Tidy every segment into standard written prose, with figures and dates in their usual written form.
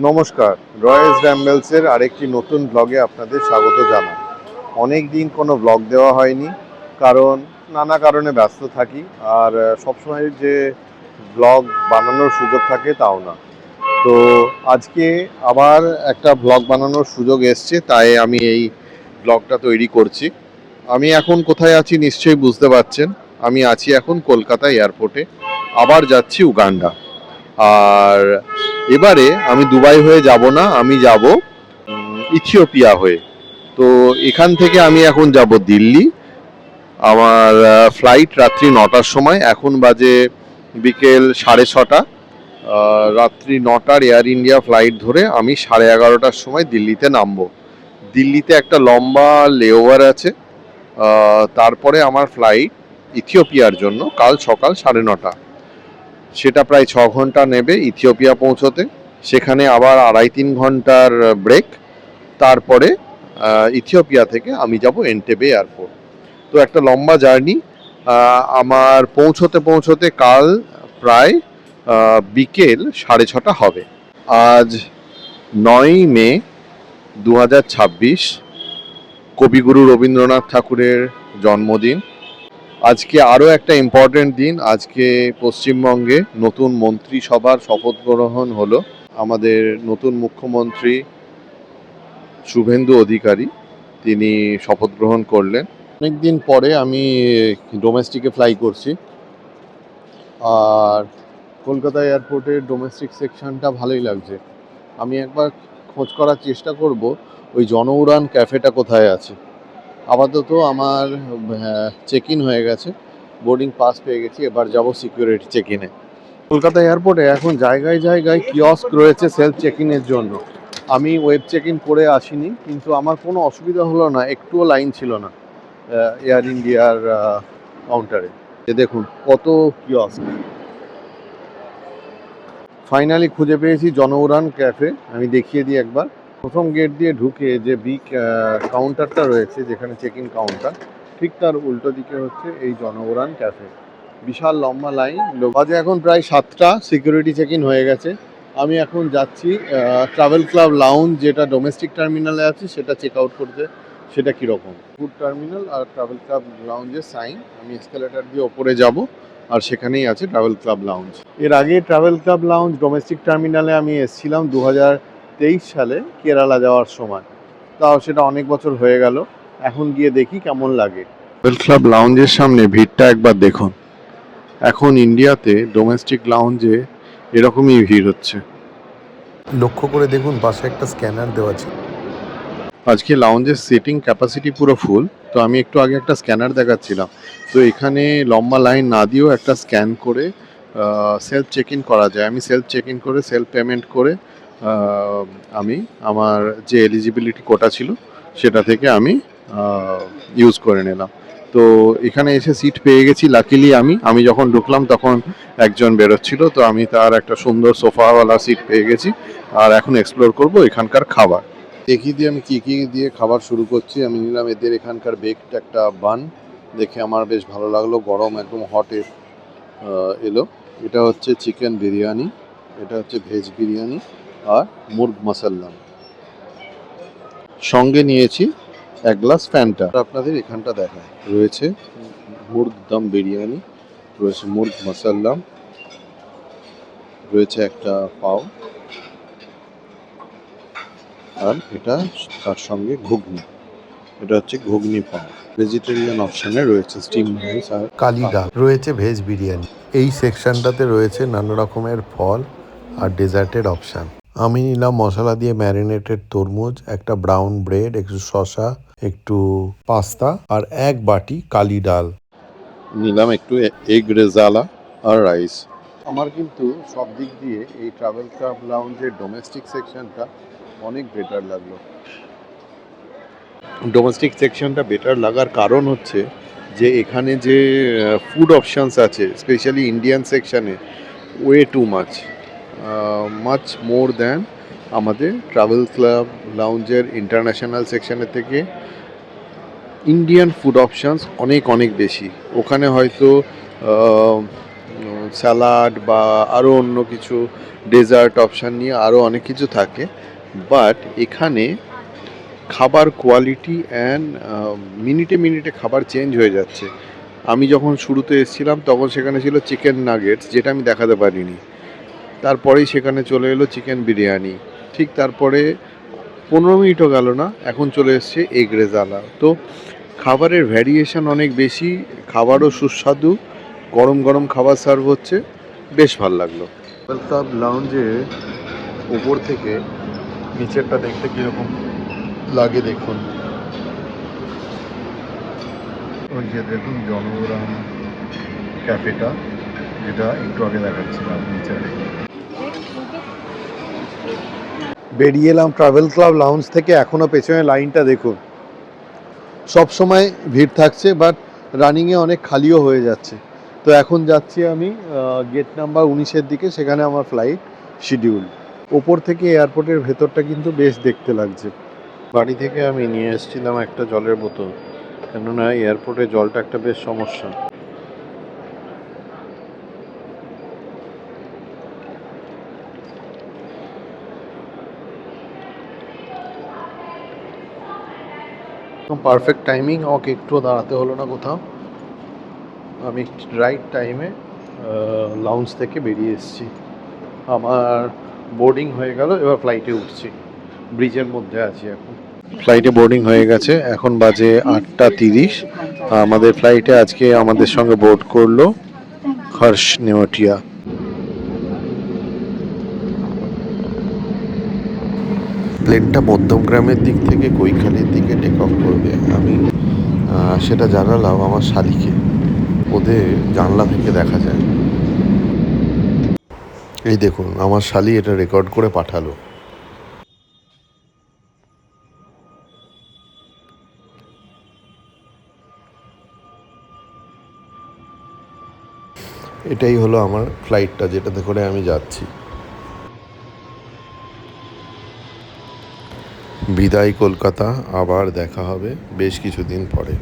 নমস্কার, রয়েস র্যাম্বেলসের আরেকটি নতুন ব্লগে আপনাদের স্বাগত জানাই। অনেক দিন কোনো ব্লগ দেওয়া হয়নি, কারণ নানা কারণে ব্যস্ত থাকি। আর সবসময় যে ব্লগ বানানোর সুযোগ থাকে তাও না। তো আজকে আবার একটা ব্লগ বানানোর সুযোগ এসছে, তাই আমি এই ব্লগটা তৈরি করছি। আমি এখন কোথায় আছি নিশ্চয়ই বুঝতে পারছেন। আমি আছি এখন কলকাতা এয়ারপোর্টে, আবার যাচ্ছি উগান্ডা। আর এবারে আমি দুবাই হয়ে যাব না, আমি যাব ইথিওপিয়া হয়ে। তো এখান থেকে আমি এখন যাব দিল্লি। আমার ফ্লাইট রাত্রি 9টার সময়, এখন বাজে বিকেল 6:30। রাত্রি 9টার এয়ার ইন্ডিয়া ফ্লাইট ধরে আমি 11:30টার সময় দিল্লিতে নামবো। দিল্লিতে একটা লম্বা লেওভার আছে, তারপরে আমার ফ্লাইট ইথিওপিয়ার জন্য কাল সকাল 9:30। সেটা প্রায় 6 ঘন্টা নেবে ইথিওপিয়া পৌঁছতে। সেখানে আবার 2.5-3 ঘন্টার ব্রেক। তারপরে ইথিওপিয়া থেকে আমি যাব এন্টেবে এয়ারপোর্ট। তো একটা লম্বা জার্নি। আমার পৌঁছতে পৌঁছতে কাল প্রায় বিকেল 6:30 হবে। আজ 9ই মে 2026, কবিগুরু রবীন্দ্রনাথ ঠাকুরের জন্মদিন। আজকে আরও একটা ইম্পর্টেন্ট দিন। আজকে পশ্চিমবঙ্গে নতুন মন্ত্রিসভার শপথ গ্রহণ হলো। আমাদের নতুন মুখ্যমন্ত্রী শুভেন্দু অধিকারী, তিনি শপথ গ্রহণ করলেন। অনেকদিন পরে আমি ডোমেস্টিকে ফ্লাই করছি। আর কলকাতা এয়ারপোর্টের ডোমেস্টিক সেকশনটা ভালোই লাগছে। আমি একবার খোঁজ করার চেষ্টা করব ওই জনউড়ান ক্যাফেটা কোথায় আছে। আপাতত আমার চেক ইন হয়ে গেছে, বোর্ডিং পাস পেয়ে গেছি। এবার যাব সিকিউরিটি চেক ইনে। কলকাতা এয়ারপোর্টে এখন জায়গায় জায়গায় কিয়স্ক রয়েছে সেলফ চেক ইনের জন্য। আমি ওয়েব চেক ইন করে আসিনি, কিন্তু আমার কোনো অসুবিধা হলো না, একটুও লাইন ছিল না এয়ার ইন্ডিয়ার কাউন্টারে। দেখুন কত কিয়স্ক। ফাইনালি খুঁজে পেয়েছি জনউড়ান ক্যাফে। আমি দেখিয়ে দিই একবার। প্রথম গেট দিয়ে ঢুকে যে বিগ কাউন্টারটা রয়েছে, যেখানে চেক ইন কাউন্টার, ঠিক তার উল্টো দিকে হচ্ছে এই জনউড়ান ক্যাফে। বিশাল লম্বা লাইন। বাজে এখন প্রায় 7টা, সিকিউরিটি চেক ইন হয়ে গেছে। আমি এখন যাচ্ছি ট্রাভেল ক্লাব লাউঞ্জ, যেটা ডোমেস্টিক টার্মিনালে আছে, সেটা চেক আউট করতে। সেটা কীরকম ফুড টার্মিনাল আর ট্রাভেল ক্লাব লাউঞ্জের সাইন। আমি এসকেলেটার দিয়ে ওপরে যাব, আর সেখানেই আছে ট্রাভেল ক্লাব লাউঞ্জ। এর আগে ট্রাভেল ক্লাব লাউঞ্জ ডোমেস্টিক টার্মিনালে আমি এসেছিলাম 2023 সালে কেরালা যাওয়ার সময়। তাও সেটা অনেক বছর হয়ে গেল। এখন গিয়ে দেখি কেমন লাগে। ট্রাভেল ক্লাব লাউঞ্জের সামনে ভিড়টা একবার দেখুন। এখন ইন্ডিয়াতে ডোমেস্টিক লাউঞ্জে এরকমই ভিড় হচ্ছে। লক্ষ্য করে দেখুন পাশে একটা স্ক্যানার দেওয়া আছে। আজকে লাউঞ্জের সিটিং ক্যাপাসিটি পুরো ফুল। তো আমি একটু আগে একটা স্ক্যানার দেখাচ্ছিলাম। তো এখানে লম্বা লাইন না দিয়েও একটা স্ক্যান করে সেলফ চেক ইন করা যায়। আমি সেলফ চেক ইন করে সেলফ পেমেন্ট করে আমি আমার যে এলিজিবিলিটি কোটা ছিল সেটা থেকে আমি ইউজ করে নিলাম। তো এখানে এসে সিট পেয়ে গেছি লাকিলি। আমি যখন ঢুকলাম তখন একজন বেরোচ্ছিল, তো আমি তার একটা সুন্দর সোফাওয়ালা সিট পেয়ে গেছি। আর এখন এক্সপ্লোর করব এখানকার খাবার। দেখিয়ে দিয়ে আমি কী দিয়ে খাবার শুরু করছি। আমি নিলাম এদের এখানকার বেকড একটা বান, দেখে আমার বেশ ভালো লাগলো। গরম একদম হটে এলো। এটা হচ্ছে চিকেন বিরিয়ানি, এটা হচ্ছে ভেজ বিরিয়ানি, আর মুর্গ মাসাল্লাম। সঙ্গে নিয়েছি 1 গ্লাস ফ্যান্টা। আপনাদের এখানটা দেখায় রয়েছে মুর্গ দম বিরিয়ানি, রয়েছে মুর্গ মাসাল্লাম, রয়েছে একটা পাও, আর এটা তার সঙ্গে ঘুগনি। এটা হচ্ছে ঘুগনি পাও। ভেজিটেরিয়ান অপশানে রয়েছে স্টিম রাইস আর কালি ডাল রয়েছে, ভেজ বিরিয়ানি। এই সেকশনটাতে রয়েছে নানা রকমের ফল আর ডেজার্টের অপশান। আমি নিলাম মশলা দিয়ে ম্যারিনেটেড তরমুজ, একটা ব্রাউন ব্রেড, একটু শসা, একটু পাস্তা, আর 1 বাটি কালি ডাল। নিলাম একটু এগ রেজালা আর রাইস। আমার কিন্তু সব দিক দিয়ে এই ট্রাভেল ক্লাব লাউঞ্জের ডোমেস্টিক সেকশনটা অনেক বেটার লাগলো। ডোমেস্টিক সেকশনটা বেটার লাগার কারণ হচ্ছে যে এখানে যে ফুড অপশানস আছে, স্পেশালি ইন্ডিয়ান সেকশানে, way too much more than আমাদের ট্রাভেল ক্লাব লাউঞ্জের ইন্টারন্যাশনাল সেকশানের থেকে ইন্ডিয়ান ফুড অপশানস অনেক অনেক বেশি। ওখানে হয়তো স্যালাড বা আরও অন্য কিছু ডেজার্ট অপশান নিয়ে আরও অনেক কিছু থাকে, বাট এখানে খাবার কোয়ালিটি অ্যান্ড মিনিটে মিনিটে খাবার চেঞ্জ হয়ে যাচ্ছে। আমি যখন শুরুতে এসেছিলাম তখন সেখানে ছিল চিকেন নাগেটস, যেটা আমি দেখাতে পারিনি। তারপরেই সেখানে চলে এলো চিকেন বিরিয়ানি। ঠিক তারপরে 15 মিনিটও গেল না, এখন চলে এসছে এগ রেজালা। তো খাবারের ভ্যারিয়েশন অনেক বেশি, খাবারও সুস্বাদু, গরম গরম খাবার সার্ভ হচ্ছে, বেশ ভালো লাগলো। ক্লাব লাউঞ্জের উপর থেকে নিচেরটা দেখতে কীরকম লাগে দেখুন। ওই যে দেখুন জনগ্রাম ক্যাফেটা, যেটা একটু আগে দেখাচ্ছিলাম নিচে দেখুন। বেরিয়ে এলাম ট্রাভেল ক্লাব লাউঞ্জ থেকে, এখনও পেছনে লাইনটা দেখুন। সব সময় ভিড় থাকছে, বাট রানিংয়ে অনেক খালিও হয়ে যাচ্ছে। তো এখন যাচ্ছি আমি গেট নাম্বার 19-এর দিকে, সেখানে আমার ফ্লাইট শিডিউল। ওপর থেকে এয়ারপোর্টের ভেতরটা কিন্তু বেশ দেখতে লাগছে। বাড়ি থেকে আমি নিয়ে এসেছিলাম একটা জলের বোতল, কেননা এয়ারপোর্টে জলটা একটা বেশ সমস্যা। পারফেক্ট টাইমিং, আমাকে একটুও দাঁড়াতে হলো না কোথাও। আমি রাইট টাইমে লাউঞ্জ থেকে বেরিয়ে এসেছি। আমার বোর্ডিং হয়ে গেল, এবার ফ্লাইটে উঠছি। ব্রিজের মধ্যে আছি এখন। ফ্লাইটে বোর্ডিং হয়ে গেছে, এখন বাজে 8:30। আমাদের ফ্লাইটে আজকে আমাদের সঙ্গে বোর্ড করলো হর্ষ নেওয়াটিয়া। প্লেনটা মধ্যমগ্রামের দিক থেকে কৈখালির দিকে টেক অফ করবে। আমি সেটা জানালাম আমার শালিকে, ওদের জানলা থেকে দেখা যায়। এই দেখুন আমার শালি এটা রেকর্ড করে পাঠালো। এটাই হলো আমার ফ্লাইটটা, যেটাতে করে আমি যাচ্ছি। বিদায় কলকাতা, আবার দেখা হবে বেশ কিছুদিন পরে।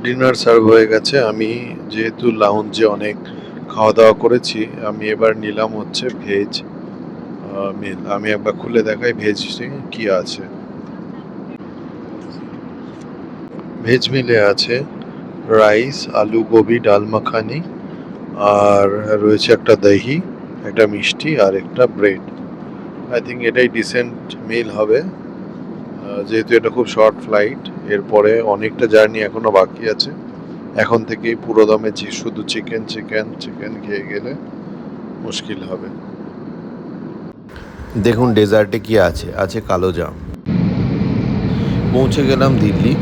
ডিনার সার্ভ হয়ে গেছে। আমি যেহেতু লাউঞ্জে অনেক খাওয়া দাওয়া করেছি, আমি এবার নিলাম হচ্ছে ভেজ মিল। আমি একবার খুলে দেখাই ভেজ কি আছে। ভেজ মিলে আছে রাইস, আলু, গোবি, ডাল মাখানি, আর রয়েছে একটা দহি, একটা মিষ্টি, আর একটা ব্রেড। আই থিঙ্ক এটাই ডিসেন্ট মিল হবে, যেহেতু এটা খুব শর্ট ফ্লাইট। এরপরে অনেকটা জার্নি এখনো বাকি আছে। এখন থেকেই পুরো দমে শুধু চিকেন চিকেন চিকেন খেয়ে গেলে মুশকিল হবে। দেখুন ডেজার্টে কি আছে, আছে কালো জাম। পৌঁছে গেলাম দিল্লি।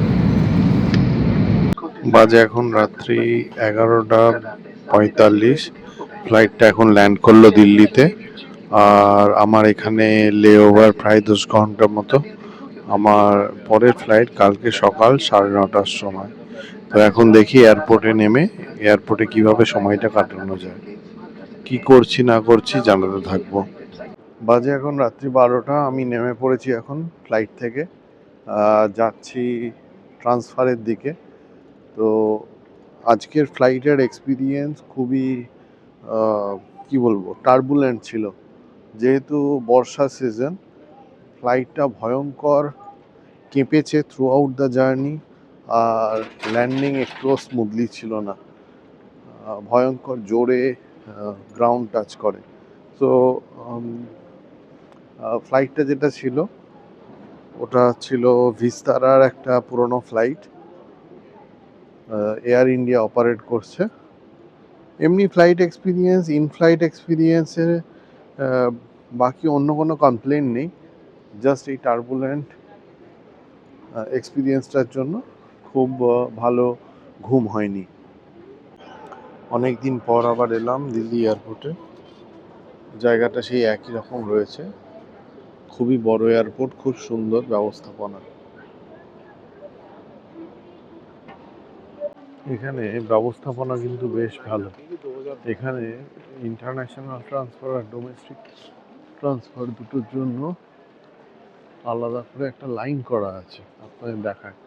বাজে এখন রাত্রি 11:45। ফ্লাইটটা এখন ল্যান্ড করলো দিল্লিতে, আর আমার এখানে লে ওভার প্রায় 10 ঘন্টার মতো। আমার পরের ফ্লাইট কালকে সকাল 9:30টার সময়। তো এখন দেখি এয়ারপোর্টে নেমে এয়ারপোর্টে কিভাবে সময়টা কাটানো যায়, কি করছি না করছি জানাতে থাকবো। বাজে এখন রাত্রি 12টা, আমি নেমে পড়েছি এখন ফ্লাইট থেকে, যাচ্ছি ট্রান্সফারের দিকে। তো আজকের ফ্লাইটের এক্সপিরিয়েন্স খুবই কি বলবো, টার্বুলেন্ট ছিল। যেহেতু বর্ষা সিজন, ফ্লাইটটা ভয়ঙ্কর কেঁপেছে থ্রু আউট দ্য জার্নি, আর ল্যান্ডিং একটুও স্মুথলি ছিল না, ভয়ঙ্কর জোরে গ্রাউন্ড টাচ করে। তো ফ্লাইটটা যেটা ছিল, ওটা ছিল ভিস্তারার একটা পুরনো ফ্লাইট, এয়ার ইন্ডিয়া অপারেট করছে। এমনি ফ্লাইট এক্সপিরিয়েন্স, ইন ফ্লাইট এক্সপিরিয়েন্সের বাকি অন্য কোনো কমপ্লেন নেই, জাস্ট এই টার্বুলেন্ট এক্সপিরিয়েন্সটার জন্য খুব ভালো ঘুম হয়নি। অনেক দিন পর আবার এলাম দিল্লি এয়ারপোর্টে। জায়গাটা সেই একই রকম রয়েছে, খুবই বড় এয়ারপোর্ট, খুব সুন্দর ব্যবস্থাপনা। এখানে ব্যবস্থাপনা কিন্তু বেশ ভালো। এখানে ইন্টারন্যাশনাল ট্রান্সফার আর ডোমেস্টিক ট্রান্সফার দুটোর জন্য আলাদা করে একটা লাইন করা আছে, আপনাদের দেখায়।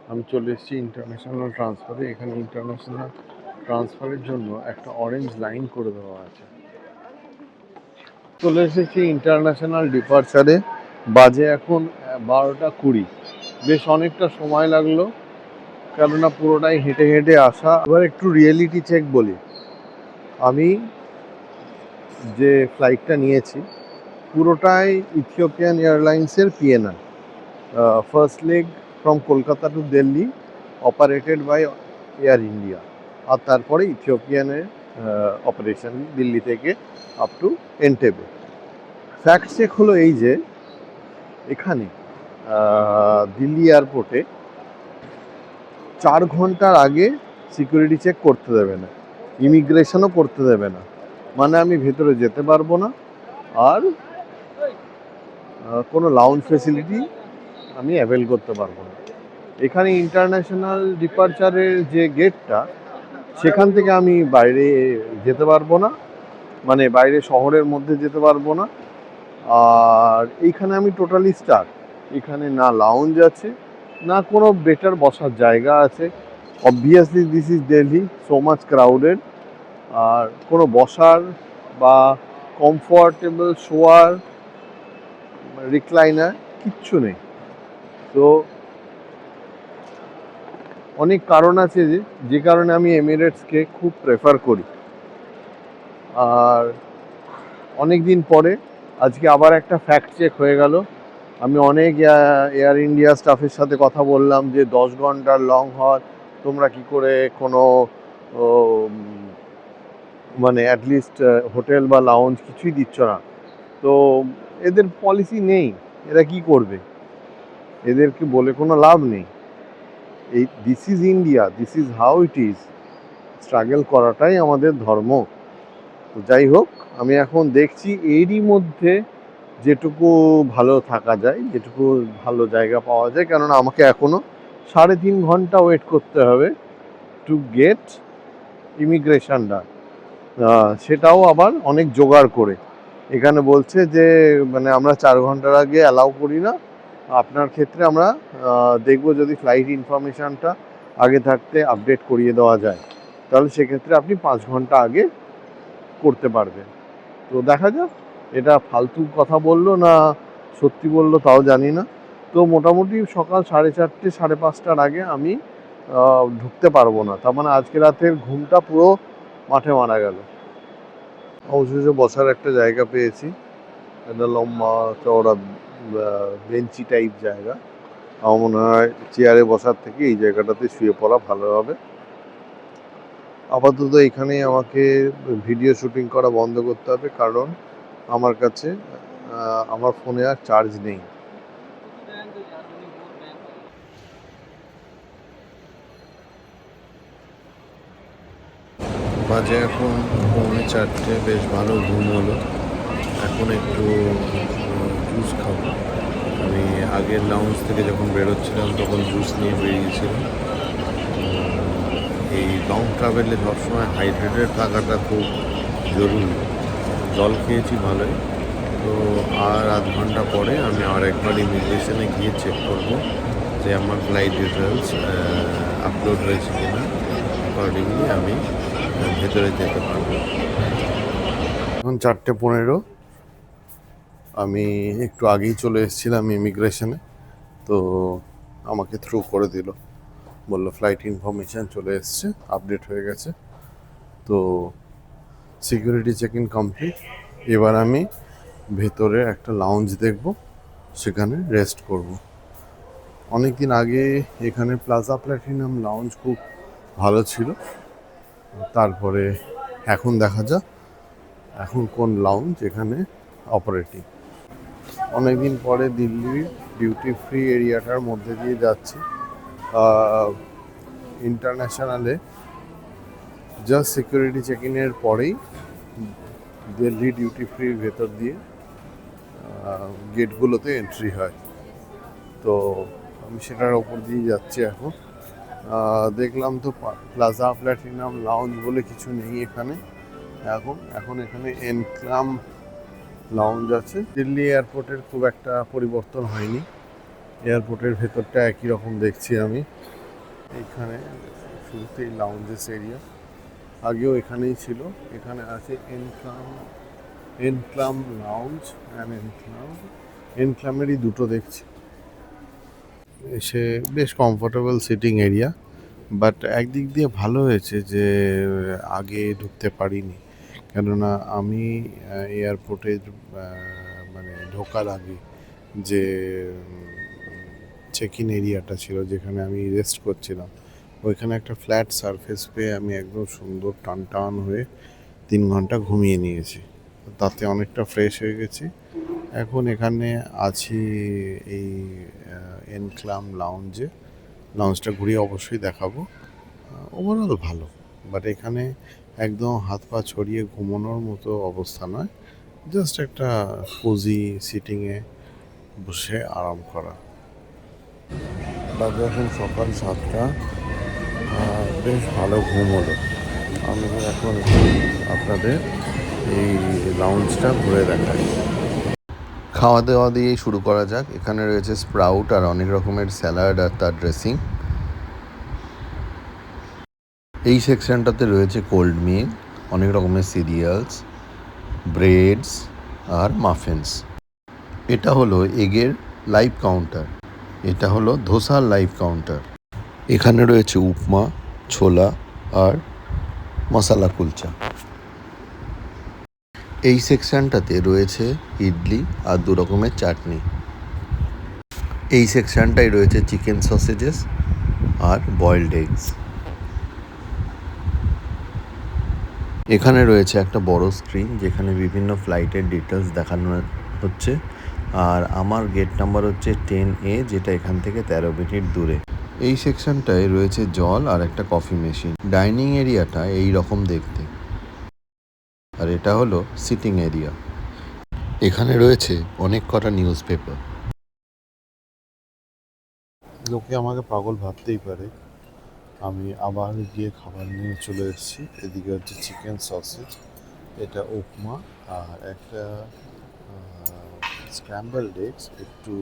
আমি চলে এসেছি ইন্টারন্যাশনাল ট্রান্সফারে। এখানে ইন্টারন্যাশনাল ট্রান্সফারের জন্য একটা অরেঞ্জ লাইন করে দেওয়া আছে। চলে এসেছি ইন্টারন্যাশনাল ডিপার্চারে, বাজে এখন 12:20। বেশ অনেকটা সময় লাগলো, কেননা পুরোটাই হেঁটে হেঁটে আসা। এবার একটু রিয়েলিটি চেক বলি। আমি যে ফ্লাইটটা নিয়েছি পুরোটাই ইথিওপিয়ান এয়ারলাইন্সের PNR, first leg from Kolkata to Delhi, operated by Air India. আর তারপরে ইথিওপিয়ানের অপারেশন দিল্লি থেকে up to Entebbe. Fact check হলো এই যে এখানে দিল্লি এয়ারপোর্টে 4 ঘন্টার আগে সিকিউরিটি চেক করতে দেবে না, ইমিগ্রেশনও করতে দেবে না। মানে আমি ভেতরে যেতে পারবো না, আর কোনো লাউঞ্জ ফেসিলিটি আমি অ্যাভেল করতে পারবো না। এখানে ইন্টারন্যাশনাল ডিপার্চারের যে গেটটা, সেখান থেকে আমি বাইরে যেতে পারবো না, মানে বাইরে শহরের মধ্যে যেতে পারবো না। আর এইখানে আমি টোটালি স্টাক। এখানে না লাউঞ্জ আছে, না কোনো বেটার বসার জায়গা আছে। Obviously this is Delhi, so much crowded. আর কোনো বসার বা কমফর্টেবল শোয়ার, রিক্লাইনার কিচ্ছু নেই। তো অনেক কারণ আছে যে কারণে আমি এমিরেটসকে খুব প্রেফার করি। আর অনেক দিন পরে আজকে আবার একটা ফ্যাক্ট চেক হয়ে গেল। আমি অনেক এয়ার ইন্ডিয়া স্টাফের সাথে কথা বললাম যে 10 ঘন্টার লং হল তোমরা কি করে কোনো মানে অ্যাটলিস্ট হোটেল বা লাউঞ্জ কিছুই দিচ্ছ না। তো এদের পলিসি নেই, এরা কি করবে, এদেরকে বলে কোনো লাভ নেই। এই this is India, this is how it is. Struggle করাটাই আমাদের ধর্ম। তো যাই হোক, আমি এখন দেখছি এরই মধ্যে যেটুকু ভালো থাকা যায়, যেটুকু ভালো জায়গা পাওয়া যায়, কেননা আমাকে এখনও 3.5 ঘন্টা ওয়েট করতে হবে টু গেট ইমিগ্রেশনটা। সেটাও আবার অনেক জোগাড় করে। এখানে বলছে যে মানে আমরা 4 ঘন্টার আগে অ্যালাউ করি না, আপনার ক্ষেত্রে আমরা দেখবো যদি ফ্লাইট ইনফরমেশানটা আগে থাকতে আপডেট করিয়ে দেওয়া যায়, তাহলে সেক্ষেত্রে আপনি 5 ঘন্টা আগে করতে পারবেন। তো দেখা যাক এটা ফালতু কথা বললো না সত্যি বললো তাও জানি না। তো মোটামুটি সকাল 4:30 5:30টার আগে আমি ঢুকতে পারবো না। তার মানে আজকে রাতের ঘুমটা পুরো মাঠে মারা গেল। অবশেষে বসার একটা জায়গা পেয়েছি, একটা লম্বা চওড়া বেঞ্চি টাইপ জায়গা। আমার মনে হয় চেয়ারে বসার থেকে এই জায়গাটাতে শুয়ে পড়া ভালো হবে। আপাতত এখানেই আমাকে ভিডিও শুটিং করা বন্ধ করতে হবে, কারণ আমার কাছে আমার ফোনে আর চার্জ নেই। বাজে এখন 3:45, বেশ ভালো ঘুম হলো। এখন একটু জুস খাবো। আমি আগের লাউঞ্জ থেকে যখন বেরোচ্ছিলাম তখন জুস নিয়ে বেরিয়েছিলাম। এই লং ট্রাভেলে সবসময় হাইড্রেটেড থাকাটা খুব জরুরি। জল খেয়েছি ভালোই। তো আর আধ ঘন্টা পরে আমি আর একবার ইমিগ্রেশনে গিয়ে চেক করব যে আমার ফ্লাইট ডিটেলস আপলোড হয়েছে কিনা। অ্যাকর্ডিংলি আমি ভেতরে যেতে পারবো। এখন 4:15। আমি একটু আগেই চলে এসেছিলাম ইমিগ্রেশনে, তো আমাকে থ্রু করে দিল, বললো ফ্লাইট ইনফরমেশান চলে এসছে, আপডেট হয়ে গেছে। তো সিকিউরিটি চেক ইন কমপ্লিট। এবার আমি ভেতরে একটা লাউঞ্জ দেখব, সেখানে রেস্ট করব। অনেক দিন আগে এখানে প্লাজা প্ল্যাটিনাম লাউঞ্জ খুব ভালো ছিল, তারপরে এখন দেখা যাক এখন কোন লাউঞ্জ এখানে অপারেটিং। অনেকদিন পরে দিল্লির ডিউটি ফ্রি এরিয়াটার মধ্যে দিয়ে যাচ্ছি। ইন্টারন্যাশনালে জাস্ট সিকিউরিটি চেক ইনের পরেই দিল্লি ডিউটি ফ্রির ভেতর দিয়ে গেটগুলোতে এন্ট্রি হয়। তো আমি সেটার ওপর দিয়ে যাচ্ছি এখন। দেখলাম তো প্লাজা প্ল্যাটিনাম লাউঞ্জ বলে কিছু নেই এখানে। এখন এখানে এনক্লাম লাউঞ্জ আছে। দিল্লি এয়ারপোর্টের খুব একটা পরিবর্তন হয়নি, এয়ারপোর্টের ভেতরটা একই রকম দেখছি আমি। এইখানে শুরুতেই লাউঞ্জেস এরিয়া, আগেও এখানেই ছিল। এখানে আছে এনক্লাম লাউঞ্জ অ্যান্ড এনক্লামেরই দুটো দেখছি। এসে বেশ কমফোর্টেবল সিটিং এরিয়া, বাট একদিক দিয়ে ভালো হয়েছে যে আগে ঢুকতে পারিনি, কেননা আমি এয়ারপোর্টে মানে ঢোকার আগে যে চেক ইন এরিয়াটা ছিল যেখানে আমি রেস্ট করছিলাম, ওইখানে একটা ফ্ল্যাট সারফেস পেয়ে আমি একদম সুন্দর টান টান হয়ে 3 ঘন্টা ঘুমিয়ে নিয়েছি। তাতে অনেকটা ফ্রেশ হয়ে গেছি। এখন এখানে আছি এই এনক্লাম লাউঞ্জটা ঘুরিয়ে অবশ্যই দেখাবো। ওভারঅল ভালো, বাট এখানে একদম হাত পা ছড়িয়ে ঘুমানোর মতো অবস্থা নয়, জাস্ট একটা কোজি সিটিংয়ে বসে আরাম করা। বাজে এখন সকাল 7টা, বেশ ভালো ঘুম হলো। আমি এখন আপনাদের এই লাউঞ্জটা ঘুরে দেখাই। খাওয়া দাওয়া দিয়েই শুরু করা যাক। এখানে রয়েছে স্প্রাউট আর অনেক রকমের স্যালাড আর তার ড্রেসিং। এই সেকশনটাতে রয়েছে কোল্ড মিল, অনেক রকমের সিরিয়ালস, ব্রেডস আর মাফিনস। এটা হলো এগের লাইভ কাউন্টার, এটা হলো ধোসার লাইভ কাউন্টার। এখানে রয়েছে উপমা, ছোলা আর মশালা কুলচা। এই সেকশনটাতে রয়েছে ইডলি আর 2 রকমের চাটনি। এই সেকশনটায় রয়েছে চিকেন সসেজেস আর বয়েলড এগস। এখানে রয়েছে একটা বড় স্ক্রিন যেখানে বিভিন্ন ফ্লাইটের ডিটেলস দেখানো হচ্ছে, আর আমার গেট নাম্বার হচ্ছে 10A, যেটা এখান থেকে 13 মিনিট দূরে। এই সেকশনটায় রয়েছে জল আর একটা কফি মেশিন। ডাইনিং এরিয়াটা এই রকম দেখতে, আর এটা হলো সিটিং এরিয়া। এখানে রয়েছে অনেক কটা নিউজ পেপার। লোকে আমাকে পাগল ভাবতেই পারে, আমি আবার গিয়ে খাবার নিয়ে চলে এসেছি। এদিকে হচ্ছে চিকেন সসেজ, এটা উপমা আর একটা স্ক্র্যাম্বলড এগস, একটু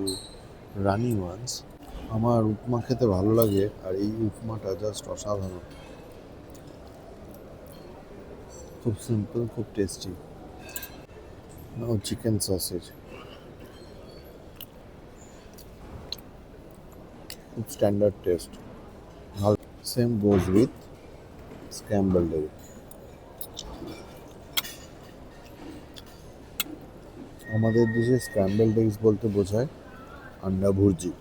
রানি ওয়ান্স। আমার উপমা খেতে ভালো লাগে, আর এই উপমাটা জাস্ট অসাধারণ, খুব সিম্পল, খুব টেস্টি। চিকেন সসেজ খুব স্ট্যান্ডার্ড টেস্ট, ভালো। Same goes with scrambled egg. আমাদের দেশে স্ক্র্যাম্বলড এগস বলতে বোঝায় আন্ডা ভুর্জি।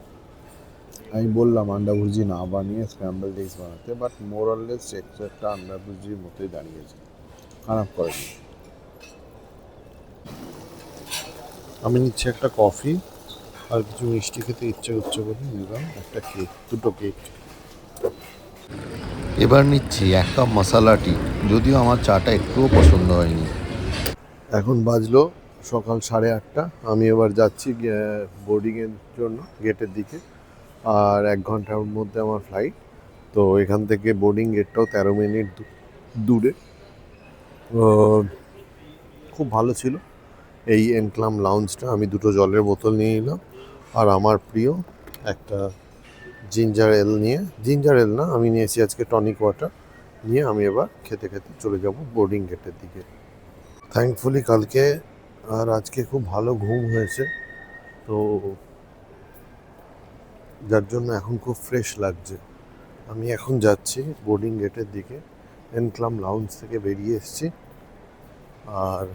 আমি বললাম আন্ডা ভুর্জি না বানিয়ে স্ক্র্যাম্বলড এগস বানাতে, বাট মোরাললেস টেক্সচারটা আন্ডা ভুর্জির মতোই দাঁড়িয়েছে, খারাপ করেনি। আমি নিচ্ছি একটা কফি আর কিছু মিষ্টি খেতে ইচ্ছে হচ্ছে বলে নিলাম একটা কেক, 2টো কেক। এবার নিচ্ছি 1 কাপ মশালা টি, যদিও আমার চাটা একটুও পছন্দ হয়নি। এখন বাজলো সকাল 8:30। আমি এবার যাচ্ছি বোর্ডিংয়ের জন্য গেটের দিকে, আর 1 ঘন্টার মধ্যে আমার ফ্লাইট। তো এখান থেকে বোর্ডিং গেটটাও 13 মিনিট দূরে। খুব ভালো ছিল এই এনক্লাম লাউঞ্জটা। আমি 2টো জলের বোতল নিয়ে নিলাম, আর আমার প্রিয় একটা জিঞ্জার এল না, আমি নিয়েছি আজকে টনিক ওয়াটার নিয়ে। আমি এবার খেতে খেতে চলে যাব বোর্ডিং গেটের দিকে। থ্যাঙ্কফুলি কালকে আর আজকে খুব ভালো ঘুম হয়েছে, তো যার জন্য এখন খুব ফ্রেশ লাগছে। আমি এখন যাচ্ছি বোর্ডিং গেটের দিকে। এনক্লাম লাউঞ্জ থেকে বেরিয়ে এসেছি আর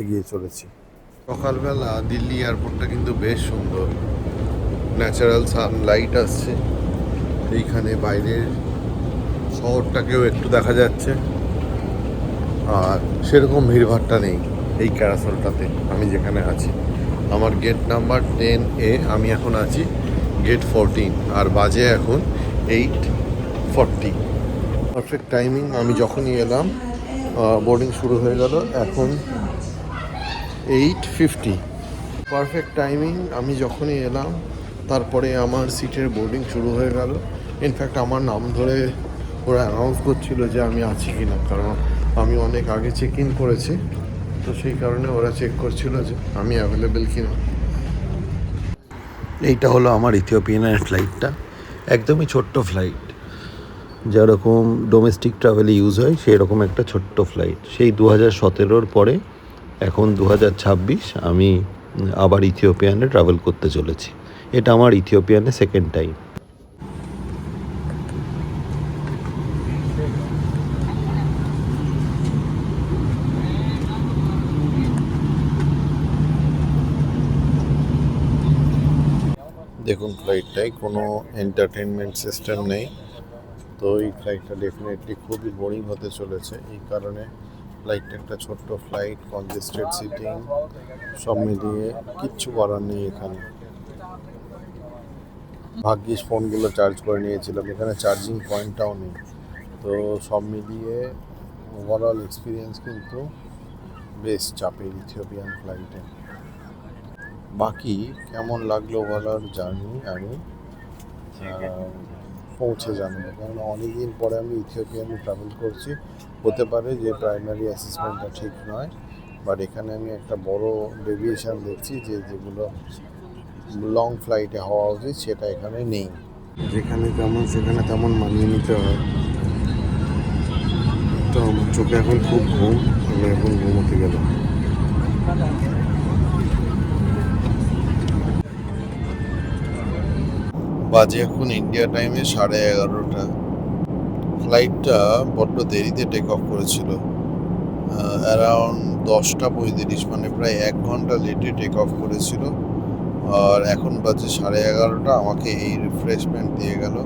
এগিয়ে চলেছি। সকালবেলা দিল্লি এয়ারপোর্টটা কিন্তু বেশ সুন্দর, ন্যাচারাল সানলাইট আসছে এইখানে, বাইরের শহরটাকেও একটু দেখা যাচ্ছে, আর সেরকম ভিড়ভাট্টা নেই এই ক্যারাসলটাতে আমি যেখানে আছি। আমার গেট নাম্বার 10A, আমি এখন আছি গেট 14, আর বাজে এখন 8:40। Perfect timing. আমি যখনই এলাম বোর্ডিং শুরু হয়ে গেল। এখন 8:50, পারফেক্ট টাইমিং। আমি যখনই এলাম তারপরে আমার সিটের বোর্ডিং শুরু হয়ে গেল। ইনফ্যাক্ট আমার নাম ধরে ওরা অ্যানাউন্স করছিল যে আমি আছি কি না, কারণ আমি অনেক আগে চেক ইন করেছি, তো সেই কারণে ওরা চেক করছিল যে আমি অ্যাভেলেবেল কি না। এইটা হলো আমার ইথিওপিয়ানের ফ্লাইটটা, একদমই ছোট্ট ফ্লাইট। যেরকম ডোমেস্টিক ট্রাভেলে ইউজ হয় সেই রকম একটা ছোট্ট ফ্লাইট। সেই 2017-র পরে এখন 2026 আমি আবার ইথিওপিয়ানে ট্রাভেল করতে চলেছি। এটা আমার ইথিওপিয়ানে সেকেন্ড টাইম। দেখুন ফ্লাইটটায় কোনো এন্টারটেনমেন্ট সিস্টেম নেই, তো এই ফ্লাইটটা ডেফিনেটলি খুবই বোরিং হতে চলেছে। এই কারণে ফ্লাইটটা একটা ছোট্ট ফ্লাইট, কনজেস্টেড সিটিং, সব মিলিয়ে কিচ্ছু করার নেই এখানে। ভাগ্যিস ফোনগুলো চার্জ করে নিয়েছিলাম, এখানে চার্জিং পয়েন্টটাও নেই। তো সব মিলিয়ে ওভারঅল এক্সপিরিয়েন্স কিন্তু বেশ চাপের ইথিওপিয়ান ফ্লাইটে। বাকি কেমন লাগলো ওভারঅল জার্নি আমি পৌঁছে জানবো, কারণ অনেকদিন পরে আমি ইথিওপিয়ানে ট্রাভেল করছি। হতে পারে যে প্রাইমারি অ্যাসেসমেন্টটা ঠিক নয়, বাট এখানে আমি একটা বড় ডেভিয়েশন দেখছি যে যেগুলো লং ফ্লাইটে হওয়া উচিত সেটা এখানে নেই। যেখানে যেমন সেখানে তেমন মানিয়ে নিতে হয়। তো আমার চোখে এখন খুব ঘুম, আমি এখন ঘুমোতে গেলাম। বাজে এখন ইন্ডিয়া টাইমে 11:30। ফ্লাইটটা বড্ড দেরিতে টেক অফ করেছিল, অ্যারাউন্ড 10:35, মানে প্রায় 1 ঘন্টা লেটে টেক অফ করেছিল। আর এখন বাজে 11:30। আমাকে এই রিফ্রেশমেন্ট দিয়ে গেল,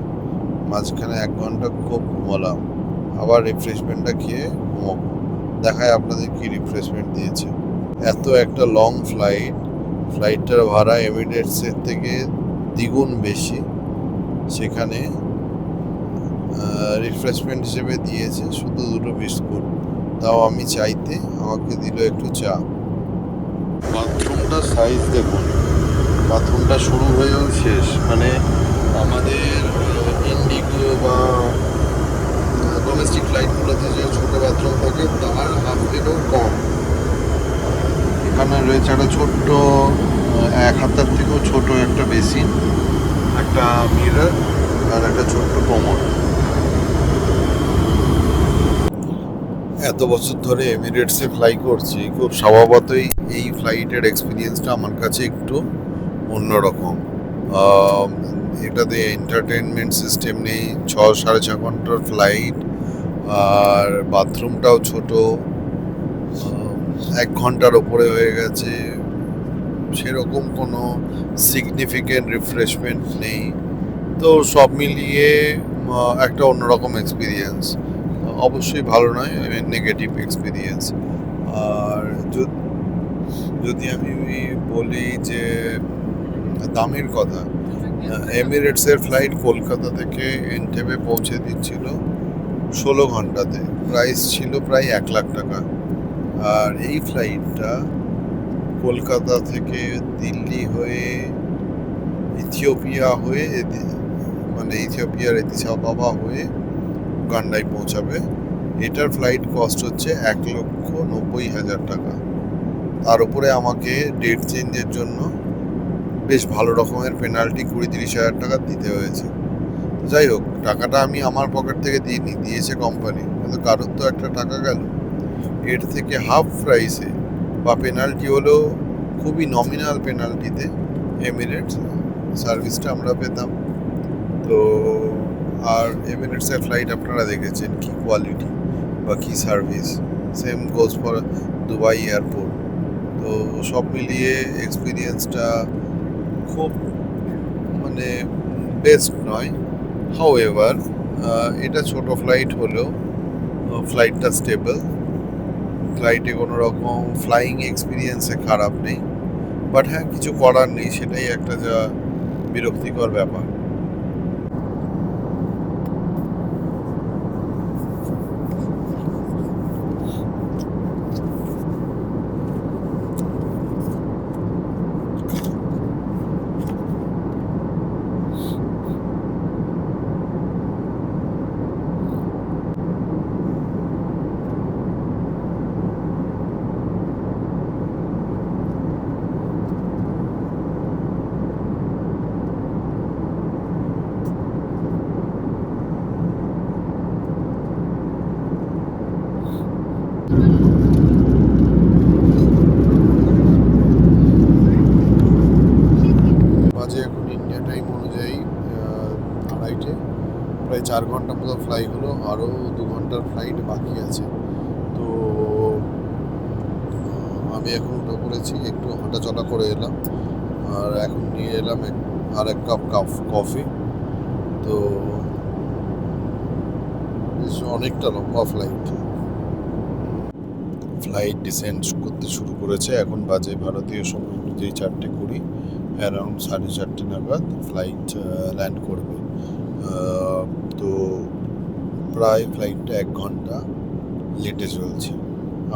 মাঝখানে 1 ঘন্টা খুব ঘুমালাম, আবার রিফ্রেশমেন্টটা খেয়ে ঘুমাবো। দেখায় আপনাদের কি রিফ্রেশমেন্ট দিয়েছে। এত একটা লং ফ্লাইটটার ভাড়া এমিরেটসের থেকে দ্বিগুণ বেশি, সেখানে রিফ্রেশমেন্ট হিসেবে দিয়েছে শুধু 2টো বিস্কুট, তাও আমি চাইতে আমাকে দিল একটু চা। বাথরুমটার সাইজ দেখুন, বাথরুমটা শুরু হয়েও শেষ, মানে আমাদের ইন্ডিগো বা ডোমেস্টিক ফ্লাইটগুলোতে যে ছোটো বাথরুম থাকে তার হাফ থেকেও কম। এখানে রয়েছে একটা ছোট্ট 1 হাতের থেকেও ছোট একটা বেসিন, একটা মিরর আর একটা ছোট্ট কোমর। এত বছর ধরে এমিরেটসে ফ্লাই করছি, খুব স্বভাবতই এই ফ্লাইটের এক্সপিরিয়েন্সটা আমার কাছে একটু অন্যরকম। এটাতে এন্টারটেনমেন্ট সিস্টেম নেই, 6-6.5 ঘন্টার ফ্লাইট, আর বাথরুমটাও ছোট, 1 ঘন্টার ওপরে হয়ে গেছে, সেরকম কোনো সিগনিফিকেন্ট রিফ্রেশমেন্ট নেই। তো সব মিলিয়ে একটা অন্যরকম এক্সপিরিয়েন্স, অবশ্যই ভালো নয়, নেগেটিভ এক্সপিরিয়েন্স। আর যদি আমি বলি যে দামের কথা, এমিরেটসের ফ্লাইট কলকাতা থেকে এনটেবে পৌঁছে দিচ্ছিল 16 ঘন্টাতে, প্রাইস ছিল প্রায় 1 লাখ টাকা। আর এই ফ্লাইটটা কলকাতা থেকে দিল্লি হয়ে ইথিওপিয়া হয়ে মানে ইথিওপিয়ার এদিস আবাবা হয়ে উগান্ডায় পৌঁছাবে। এটার ফ্লাইট কস্ট হচ্ছে 1,90,000 টাকা। তার উপরে আমাকে ডেট চেঞ্জের জন্য বেশ ভালো রকমের পেনাল্টি 20-30 হাজার টাকা দিতে হয়েছে। যাই হোক, টাকাটা আমি আমার পকেট থেকে দিইনি, দিয়েছে কোম্পানি, কিন্তু কারোর তো একটা টাকা গেল। এর থেকে হাফ প্রাইসে বা পেনাল্টি হলেও খুবই নমিনাল পেনাল্টিতে এমিরেটস সার্ভিসটা আমরা পেতাম। তো আর এমিরেটসের ফ্লাইট আপনারা দেখেছেন কি কোয়ালিটি বা কি service, same goes for Dubai airport. তো সব মিলিয়ে এক্সপিরিয়েন্সটা খুব মানে বেস্ট নয়। হাউএভার এটা ছোট ফ্লাইট হলেও ফ্লাইটটা স্টেবল, ফ্লাইটে কোনো রকম ফ্লাইং এক্সপিরিয়েন্সে খারাপ নেই। বাট হ্যাঁ, কিছু করার নেই, সেটাই একটা যা বিরক্তিকর ব্যাপার। 4 ঘন্টা মতো ফ্লাই হলো, আরও 2 ঘন্টার ফ্লাইট বাকি আছে। তো আমি এখন উঠে পড়েছি, একটু হাঁটাচলা করে এলাম, আর এখন নিয়ে এলাম আর এক কাপ কফি। তো অনেকটা লম্বা ফ্লাইট ডিসেন্ড করতে শুরু করেছে। এখন বাজে ভারতীয় সময় অনুযায়ী 4:20, অ্যারাউন্ড 4:30 নাগাদ ফ্লাইট ল্যান্ড করবে। তো প্রায় ফ্লাইটটা 1 ঘন্টা লেটে চলছে।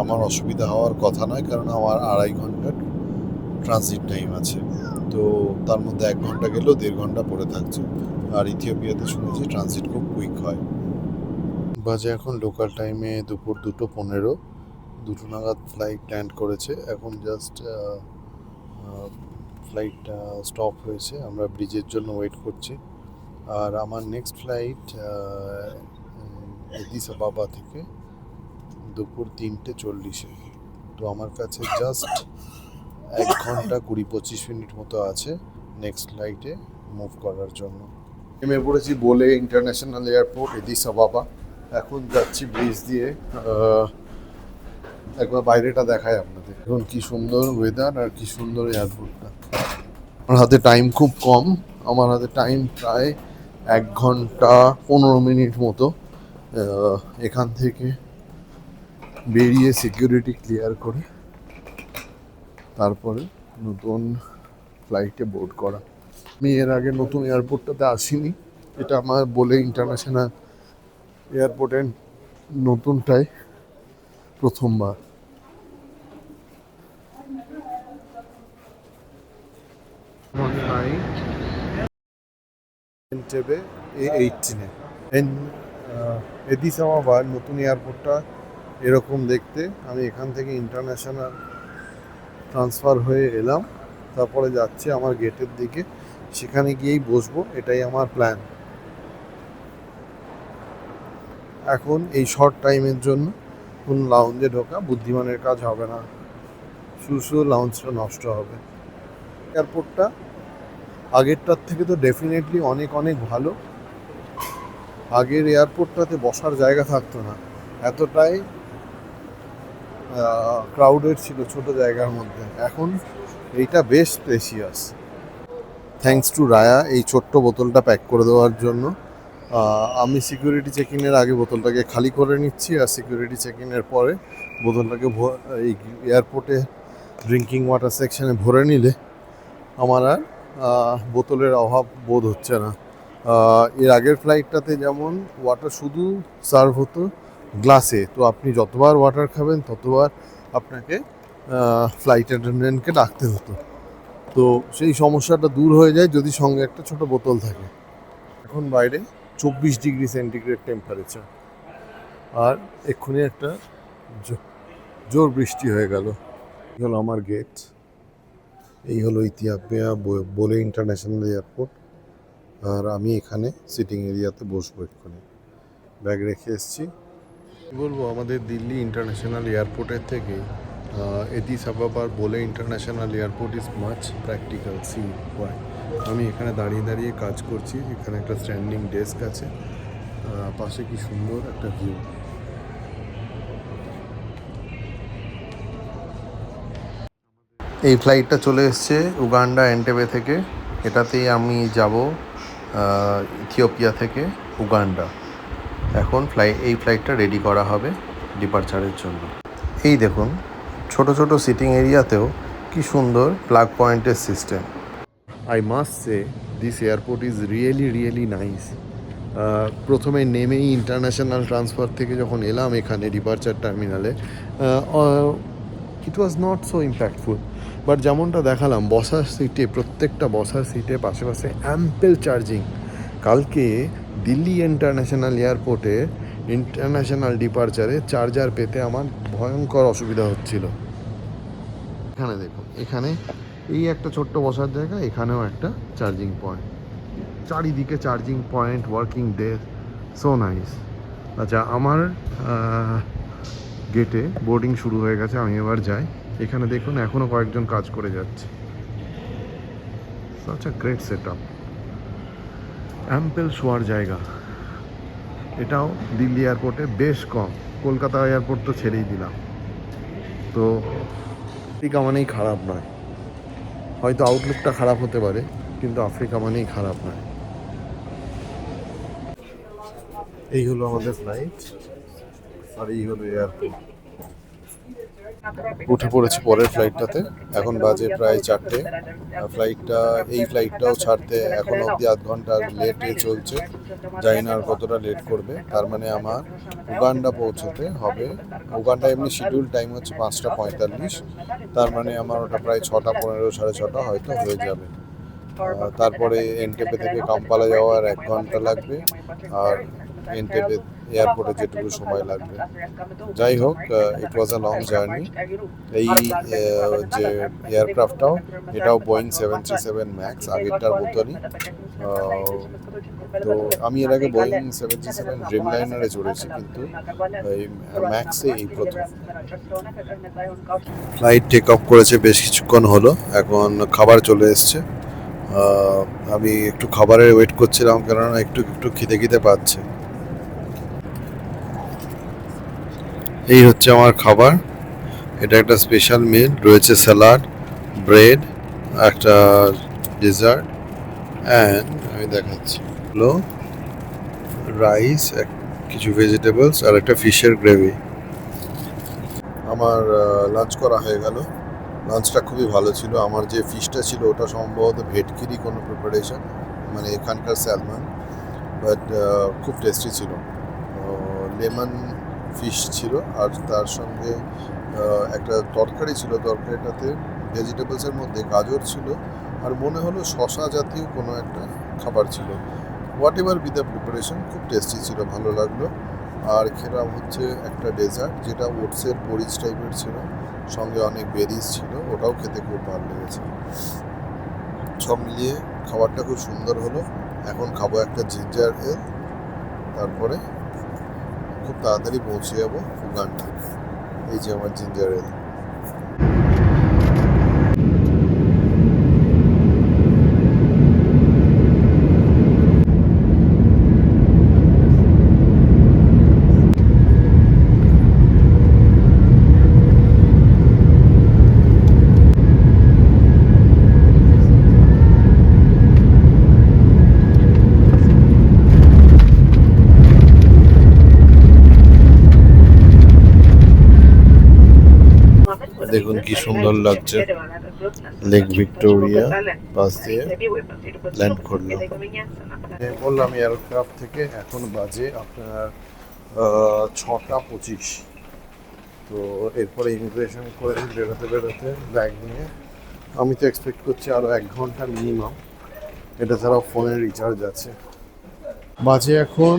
আমার অসুবিধা হওয়ার কথা নয়, কারণ আমার 2.5 ঘন্টার ট্রানজিট টাইম আছে। তো তার মধ্যে 1 ঘন্টা গেলেও 1.5 ঘন্টা পড়ে থাকছে। আর ইথিওপিয়াতে শুনেছি ট্রানজিট খুব কুইক হয়। বাজে এখন লোকাল টাইমে দুপুর 2:15, 2 নাগাদ ফ্লাইট ল্যান্ড করেছে। এখন জাস্ট ফ্লাইটটা স্টপ হয়েছে, আমরা ব্রিজের জন্য ওয়েট করছি। আর আমার নেক্সট ফ্লাইট এদিস আবাবা থেকে দুপুর 3:40। তো আমার কাছে জাস্ট 1 ঘন্টা 20-25 মিনিট মতো আছে নেক্সট ফ্লাইটে মুভ করার জন্য। নেমে পড়েছি বোলে ইন্টারন্যাশনাল এয়ারপোর্ট, এদিস আবাবা। এখন যাচ্ছি ব্রিজ দিয়ে। একবার বাইরেটা দেখায় আপনাদের, এখন কি সুন্দর ওয়েদার আর কি সুন্দর এয়ারপোর্টটা। আমার হাতে টাইম খুব কম, আমার হাতে টাইম প্রায় 1 ঘন্টা 15 মিনিট মতো। এখান থেকে বেরিয়ে সিকিউরিটি ক্লিয়ার করে তারপরে নতুন ফ্লাইটে বোর্ড করা। আমি এর আগে নতুন এয়ারপোর্টটাতে আসিনি, এটা আমার বোলে ইন্টারন্যাশনাল এয়ারপোর্টের নতুনটাই প্রথমবার। এন্টেবে A18-এ এদিস আবাবার নতুন এয়ারপোর্টটা এরকম দেখতে। আমি এখান থেকে ইন্টারন্যাশনাল ট্রান্সফার হয়ে এলাম, তারপরে যাচ্ছি আমার গেটের দিকে, সেখানে গিয়েই বসবো, এটাই আমার প্ল্যান। এখন এই শর্ট টাইমের জন্য কোন লাউঞ্জে ঢোকা বুদ্ধিমানের কাজ হবে না, শুধু লাউঞ্জটা নষ্ট হবে। এয়ারপোর্টটা আগেরটার থেকে তো ডেফিনেটলি অনেক অনেক ভালো। আগের এয়ারপোর্টটাতে বসার জায়গা থাকতো না, এতটাই ক্রাউডেড ছিল ছোট জায়গার মধ্যে। এখন এইটা বেশ স্পেশিয়াস। থ্যাঙ্কস টু রায়া এই ছোট্ট বোতলটা প্যাক করে দেওয়ার জন্য। আমি সিকিউরিটি চেক ইনের আগে বোতলটাকে খালি করে নিচ্ছি, আর সিকিউরিটি চেক ইনের পরে বোতলটাকে এই এয়ারপোর্টে ড্রিঙ্কিং ওয়াটার সেকশানে ভরে নিলে আমার আর বোতলের অভাব বোধ হচ্ছে না। এর আগের ফ্লাইটটাতে যেমন ওয়াটার শুধু সার্ভ হতো গ্লাসে, তো আপনি যতবার ওয়াটার খাবেন ততবার আপনাকে ফ্লাইট অ্যাটেন্ডেন্টকে ডাকতে হতো। তো সেই সমস্যাটা দূর হয়ে যায় যদি সঙ্গে একটা ছোট বোতল থাকে। এখন বাইরে 24 ডিগ্রি সেন্টিগ্রেড টেম্পারেচার, আর এক্ষুনি একটা জোর বৃষ্টি হয়ে গেল। এই হলো আমার গেট, এই হলো ইথিওপিয়া বোলে ইন্টারন্যাশনাল এয়ারপোর্ট। আর আমি এখানে সিটিং এরিয়াতে বসবো, এক্ষুনি ব্যাগ রেখে এসেছি। বলবো আমাদের দিল্লি ইন্টারন্যাশনাল এয়ারপোর্টের থেকে এদিস আবাবার Bole international airport is much practical. See why আমি এখানে দাঁড়িয়ে দাঁড়িয়ে কাজ করছি, এখানে একটা স্ট্যান্ডিং ডেস্ক আছে, পাশে কি সুন্দর একটা ভিউ। এই ফ্লাইটটা চলে এসছে উগান্ডা এন্টেবে থেকে, এটাতেই আমি যাব ইথিওপিয়া থেকে উগান্ডা। এখন এই ফ্লাইটটা রেডি করা হবে ডিপারচারের জন্য। এই দেখুন ছোট ছোট সিটিং এরিয়াতেও কি সুন্দর প্লাগ পয়েন্টের system. I must say this airport is really nice. প্রথমে নেমেই ইন্টারন্যাশনাল ট্রান্সফার থেকে যখন এলাম এখানে ডিপারচার টার্মিনালে, it was not so impactful, but যেমনটা দেখালাম বসার সিটে, প্রত্যেকটা বসার সিটে পাশে পাশে অ্যাম্পেল চার্জিং। কালকে দিল্লি ইন্টারন্যাশনাল এয়ারপোর্টে ইন্টারন্যাশনাল ডিপারচারে চার্জার পেতে আমার ভয়ঙ্কর অসুবিধা হচ্ছিল। এখানে দেখুন, এখানে এই একটা ছোট্ট বসার জায়গা, এখানেও একটা চার্জিং পয়েন্ট, চারিদিকে charging point, working day, so nice. আচ্ছা, আমার গেটে বোর্ডিং শুরু হয়ে গেছে, আমি এবার যাই। এখানে দেখুন এখনও কয়েকজন কাজ করে যাচ্ছে। Such a great set up, অ্যাম্পেল শোয়ার জায়গা। এটাও দিল্লি এয়ারপোর্টে বেশ কম, কলকাতা এয়ারপোর্ট তো ছেড়েই দিলাম। তো আফ্রিকা মানেই খারাপ নয়, হয়তো আউটলুকটা খারাপ হতে পারে, কিন্তু আফ্রিকা মানেই খারাপ নয়। এই হলো আমাদের ফ্লাইট, আর এই হলো এয়ারপোর্ট। উঠে পড়েছি পরের ফ্লাইটটাতে, এখন বাজে প্রায় 4টে। এই ফ্লাইটটাও ছাড়তে এখন অবধি আধ ঘন্টা লেটে চলছে, জানি না আর কতটা লেট করবে। তার মানে আমার উগান্ডা পৌঁছতে হবে। উগান্ডা এমনি শিডিউল টাইম হচ্ছে 5:45, তার মানে আমার ওটা প্রায় 6:15, 6:30 হয়তো হয়ে যাবে। তারপরে এনটেপে থেকে কাম্পালা যাওয়ার 1 ঘন্টা লাগবে, আর এনটেপে এয়ারপোর্টে যেটুকু সময় লাগবে। যাই হোক, ইট ওয়াজ আ লং জার্নি। এই যে এয়ারক্রাফটটাও, এটাও বোয়িং 737 ম্যাক্স, আগেরটার মতনই। তো আমি এর আগে বোয়িং 737 ড্রিমলাইনারে চড়েছি, কিন্তু এই ম্যাক্সে এই প্রথম। ফ্লাইট টেক অফ করেছে বেশ কিছুক্ষণ হলো, এখন খাবার চলে এসছে। আমি একটু খাবারের ওয়েট করছিলাম, কেননা একটু একটু খিদে পাচ্ছে। এই হচ্ছে আমার খাবার, এটা একটা স্পেশাল মিল, রয়েছে স্যালাড, ব্রেড, একটা ডেজার্ট, অ্যান্ড আমি দেখাচ্ছি হলো রাইস, কিছু ভেজিটেবলস, আর একটা ফিশের গ্রেভি। আমার লাঞ্চ করা হয়ে গেল। লাঞ্চটা খুবই ভালো ছিল। আমার যে ফিশটা ছিল ওটা সম্ভবত ভেটকিরই কোনো প্রিপারেশন, মানে এখানকার স্যালমন, বাট খুব টেস্টি ছিল। লেমন ফিশ ছিল, আর তার সঙ্গে একটা তরকারি ছিল। তরকারিটাতে ভেজিটেবলসের মধ্যে গাজর ছিল, আর মনে হলো শশা জাতীয় কোনো একটা খাবার ছিল। What ever be the preparation, খুব টেস্টি ছিল, ভালো লাগলো। আর খেলাম হচ্ছে একটা ডেজার্ট, যেটা ওটসের পরিচ টাইপের ছিল, সঙ্গে অনেক বেরিজ ছিল, ওটাও খেতে খুব ভালো লেগেছে। সব মিলিয়ে খাবারটা খুব সুন্দর হলো। এখন খাবো একটা জিঞ্জার এল, তারপরে খুব তাড়াতাড়ি পৌঁছে যাবো উগান্ডা। এই যে আমার জিঞ্জার এল। দেখুন কি সুন্দর লাগছে, লেক ভিক্টোরিয়া পাশ দিয়ে ল্যান্ড করলো। বললাম এয়ারক্রাফট থেকে, এখন বাজে আপনার 6:25। তো এরপরে ইমিগ্রেশন করে বেরোতে ব্যাগ নিয়ে আমি তো এক্সপেক্ট করছি আরও 1 ঘন্টা মিনিমাম, এটা ছাড়াও ফোনের রিচার্জ আছে। বাজে এখন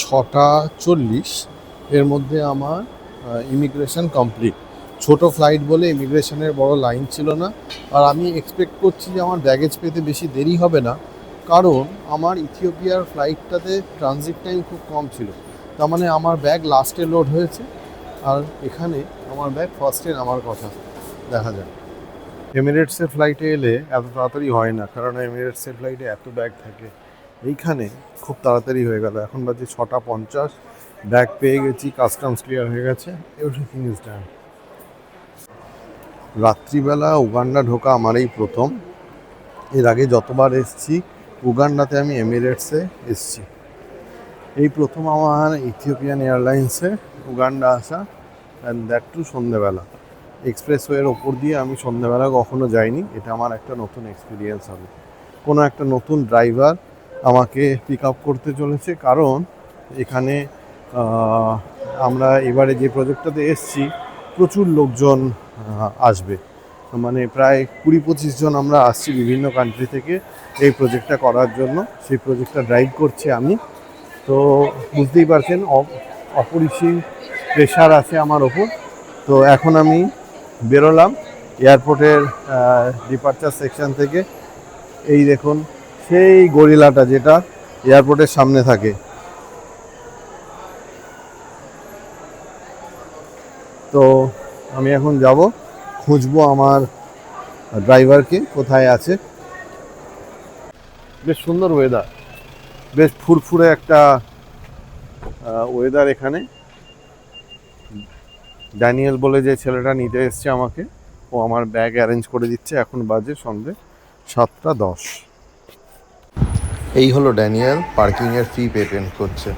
6:40, এর মধ্যে আমার ইমিগ্রেশন কমপ্লিট। ছোট ফ্লাইট বলে ইমিগ্রেশনের বড় লাইন ছিল না, আর আমি এক্সপেক্ট করছি যে আমার ব্যাগেজ পেতে বেশি দেরি হবে না, কারণ আমার ইথিওপিয়ার ফ্লাইটটাতে ট্রানজিট টাইম খুব কম ছিল। তার মানে আমার ব্যাগ লাস্টে লোড হয়েছে, আর এখানে আমার ব্যাগ ফার্স্টে নামার কথা। দেখা যাক। এমিরেটসের ফ্লাইটে এলে এত তাড়াতাড়ি হয় না, কারণ এমিরেটসের ফ্লাইটে এত ব্যাগ থাকে। এইখানে খুব তাড়াতাড়ি হয়ে গেল, এখন বাজে 6:50, ব্যাগ পেয়ে গেছি, কাস্টমস ক্লিয়ার হয়ে গেছে, এভরিথিং ইজ ডান। রাত্রিবেলা উগান্ডা ঢোকা আমার এই প্রথম। এর আগে যতবার এসছি উগান্ডাতে আমি এমিরেটসে এসছি, এই প্রথম আমার ইথিওপিয়ান এয়ারলাইন্সে উগান্ডা আসা, অ্যান্ড দ্যাট টু সন্ধ্যেবেলা। এক্সপ্রেসওয়ের ওপর দিয়ে আমি সন্ধ্যেবেলা কখনো যাইনি, এটা আমার একটা নতুন এক্সপিরিয়েন্স হবে। কোনো একটা নতুন ড্রাইভার আমাকে পিক আপ করতে চলেছে, কারণ এখানে আমরা এবারে যে প্রজেক্টটাতে এসছি প্রচুর লোকজন আসবে, মানে প্রায় 20-25 জন আমরা আসছি বিভিন্ন কান্ট্রি থেকে এই প্রজেক্টটা করার জন্য। সেই প্রজেক্টটা ড্রাইভ করছি আমি, তো বুঝতেই পারছেন অপরিসীম প্রেশার আছে আমার ওপর। তো এখন আমি বেরোলাম এয়ারপোর্টের ডিপার্চার সেকশন থেকে। এই দেখুন সেই গরিলাটা যেটা এয়ারপোর্টের সামনে থাকে। তো আমি এখন যাব, খুঁজবো আমার ড্রাইভারকে কোথায় আছে। বেশ সুন্দর ওয়েদার, বেশ ফুরফুরে একটা ওয়েদার এখানে। ড্যানিয়েল বলে যে ছেলেটা নিতে এসছে আমাকে, ও আমার ব্যাগ অ্যারেঞ্জ করে দিচ্ছে। এখন বাজে সন্ধ্যে 7:10। এই হলো ড্যানিয়েল, পার্কিংয়ের ফি পেমেন্ট করছে।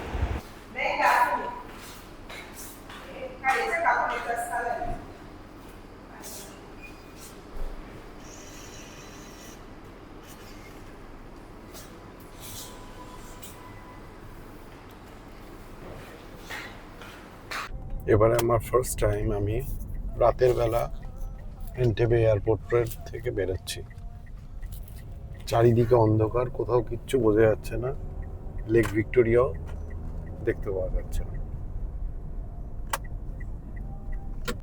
এবারে আমার ফার্স্ট টাইম আমি রাতের বেলা এন্টেবে এয়ারপোর্টের থেকে বেরোচ্ছি। চারিদিকে অন্ধকার, কোথাও কিচ্ছু বোঝা যাচ্ছে না, লেক ভিক্টোরিয়াও দেখতে পাওয়া যাচ্ছে না।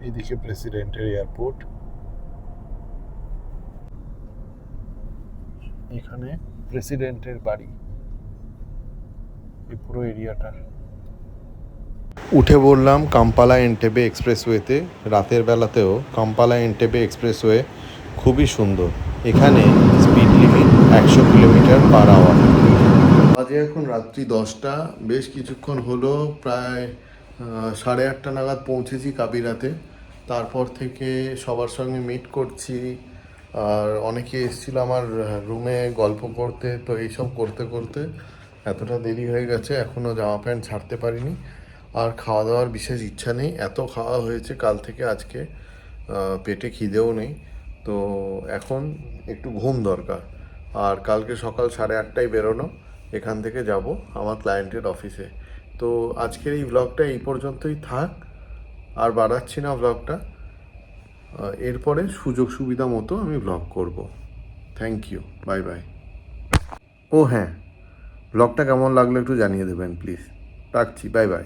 এইদিকে প্রেসিডেন্টের এয়ারপোর্ট, এখানে প্রেসিডেন্টের বাড়ি, এই পুরো এরিয়াটা। উঠে পড়লাম কাম্পালা এন্টেবে এক্সপ্রেসওয়েতে। রাতের বেলাতেও কাম্পালা এন্টেবে এক্সপ্রেসওয়ে খুবই সুন্দর। এখানে স্পিড লিমিট 100 কিলোমিটার/আওয়ার। বাজে এখন রাত্রি 10টা। বেশ কিছুক্ষণ হলো, প্রায় 8:30 নাগাদ পৌঁছেছি কাবিরাতে। তারপর থেকে সবার সঙ্গে মিট করছি, আর অনেকে এসেছিল আমার রুমে গল্প করতে। তো এইসব করতে করতে এতটা দেরি হয়ে গেছে, এখনও জামা প্যান্ট ছাড়তে পারিনি। আর খাওয়া দাওয়ার বিশেষ ইচ্ছা নেই, এত খাওয়া হয়েছে কাল থেকে আজকে, পেটে খিদেও নেই। তো এখন একটু ঘুম দরকার। আর কালকে সকাল 8:30টায় বেরোনো, এখান থেকে যাব আমার ক্লায়েন্টের অফিসে। তো আজকের এই ব্লগটা এই পর্যন্তই থাক, আর বাড়াচ্ছি না ব্লগটা। এরপরে সুযোগ সুবিধা মতো আমি ব্লগ করব। Thank you, bye bye. ও হ্যাঁ, ব্লগটা কেমন লাগলো একটু জানিয়ে দেবেন প্লিজ। রাখছি, বাই বাই।